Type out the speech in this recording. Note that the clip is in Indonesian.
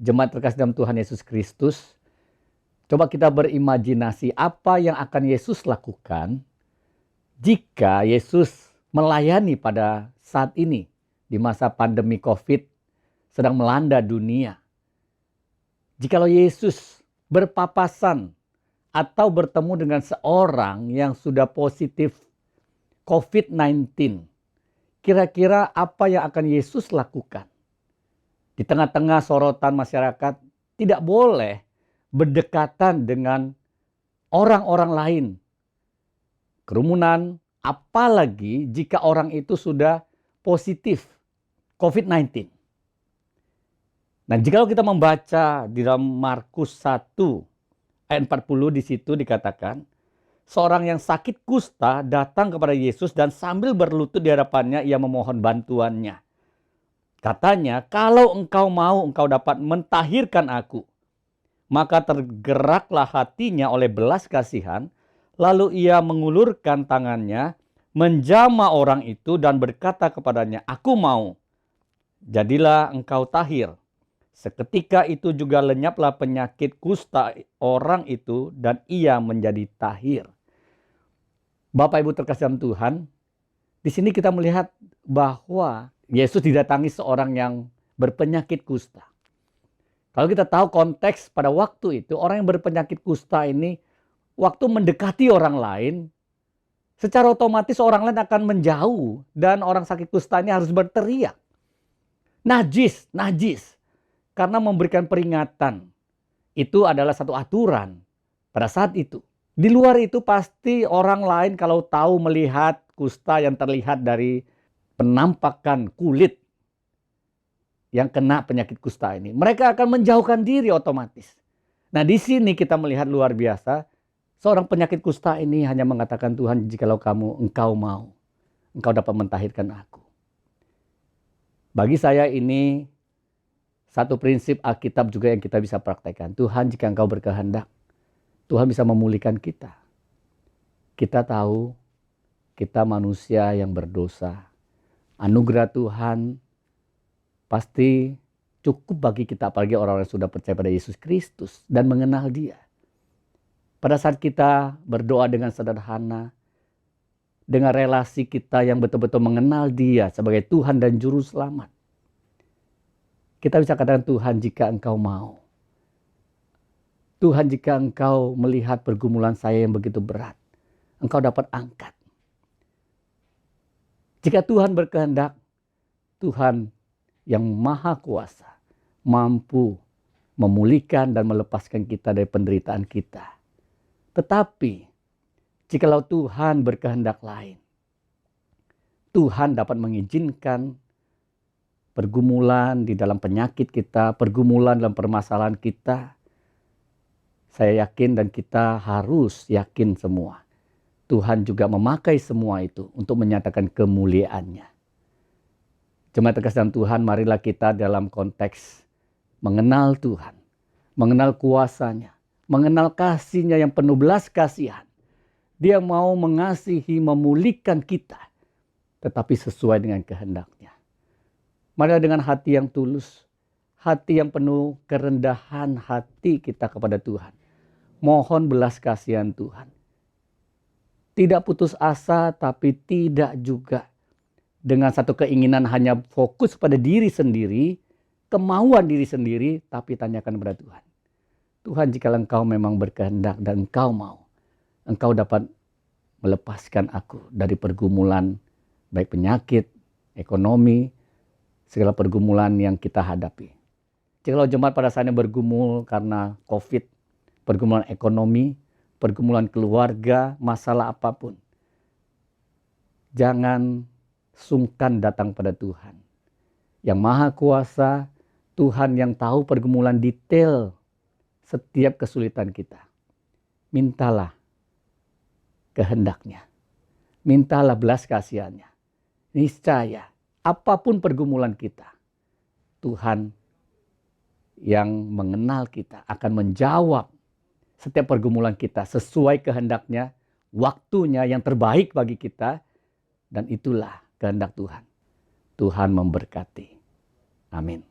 Jemaat terkasih dalam Tuhan Yesus Kristus, coba kita berimajinasi apa yang akan Yesus lakukan jika Yesus melayani pada saat ini di masa pandemi COVID sedang melanda dunia. Jikalau Yesus berpapasan atau bertemu dengan seorang yang sudah positif COVID-19, kira-kira apa yang akan Yesus lakukan? Di tengah-tengah sorotan masyarakat, tidak boleh berdekatan dengan orang-orang lain. Kerumunan, apalagi jika orang itu sudah positif COVID-19. Nah, jika kita membaca di dalam Markus 1 ayat 40, di situ dikatakan, seorang yang sakit kusta datang kepada Yesus dan sambil berlutut di hadapannya ia memohon bantuannya. Katanya, kalau engkau mau, engkau dapat mentahirkan aku. Maka tergeraklah hatinya oleh belas kasihan, lalu ia mengulurkan tangannya, menjamah orang itu dan berkata kepadanya, aku mau, jadilah engkau tahir. Seketika itu juga lenyaplah penyakit kusta orang itu dan ia menjadi tahir. Bapak Ibu terkasih dalam Tuhan, di sini kita melihat bahwa Yesus didatangi seorang yang berpenyakit kusta. Kalau kita tahu konteks pada waktu itu, orang yang berpenyakit kusta ini waktu mendekati orang lain, secara otomatis orang lain akan menjauh dan orang sakit kusta ini harus berteriak. Najis, najis. Karena memberikan peringatan. Itu adalah satu aturan pada saat itu. Di luar itu pasti orang lain kalau tahu melihat kusta yang terlihat dari penampakan kulit yang kena penyakit kusta ini, mereka akan menjauhkan diri otomatis. Nah, di sini kita melihat luar biasa, seorang penyakit kusta ini hanya mengatakan, Tuhan, jikalau engkau mau, engkau dapat mentahirkan aku. Bagi saya ini satu prinsip Alkitab juga yang kita bisa praktekkan. Tuhan, jika engkau berkehendak, Tuhan bisa memulihkan kita. Kita tahu kita manusia yang berdosa. Anugerah Tuhan pasti cukup bagi kita, apalagi orang-orang yang sudah percaya pada Yesus Kristus dan mengenal Dia. Pada saat kita berdoa dengan sederhana, dengan relasi kita yang betul-betul mengenal Dia sebagai Tuhan dan Juru Selamat, kita bisa katakan, Tuhan, jika engkau mau. Tuhan, jika engkau melihat pergumulan saya yang begitu berat, engkau dapat angkat. Jika Tuhan berkehendak, Tuhan yang maha kuasa mampu memulihkan dan melepaskan kita dari penderitaan kita. Tetapi, jikalau Tuhan berkehendak lain, Tuhan dapat mengizinkan pergumulan di dalam penyakit kita, pergumulan dalam permasalahan kita. Saya yakin dan kita harus yakin semua. Tuhan juga memakai semua itu untuk menyatakan kemuliaan-Nya. Jemaat terkasih dalam Tuhan, marilah kita dalam konteks mengenal Tuhan, mengenal kuasa-Nya, mengenal kasih-Nya yang penuh belas kasihan. Dia mau mengasihi, memulihkan kita, tetapi sesuai dengan kehendak-Nya. Marilah dengan hati yang tulus, hati yang penuh kerendahan hati kita kepada Tuhan. Mohon belas kasihan Tuhan. Tidak putus asa, tapi tidak juga dengan satu keinginan hanya fokus pada diri sendiri, kemauan diri sendiri, tapi tanyakan kepada Tuhan. Tuhan, jika engkau memang berkehendak dan engkau mau, engkau dapat melepaskan aku dari pergumulan, baik penyakit, ekonomi, segala pergumulan yang kita hadapi. Jikalau jemaat pada saatnya bergumul karena COVID, pergumulan ekonomi, pergumulan keluarga, masalah apapun, jangan sungkan datang pada Tuhan. Yang Maha Kuasa, Tuhan yang tahu pergumulan detail setiap kesulitan kita. Mintalah kehendak-Nya. Mintalah belas kasihan-Nya. Niscaya apapun pergumulan kita, Tuhan yang mengenal kita akan menjawab setiap pergumulan kita sesuai kehendak-Nya, waktunya yang terbaik bagi kita, dan itulah kehendak Tuhan. Tuhan memberkati. Amin.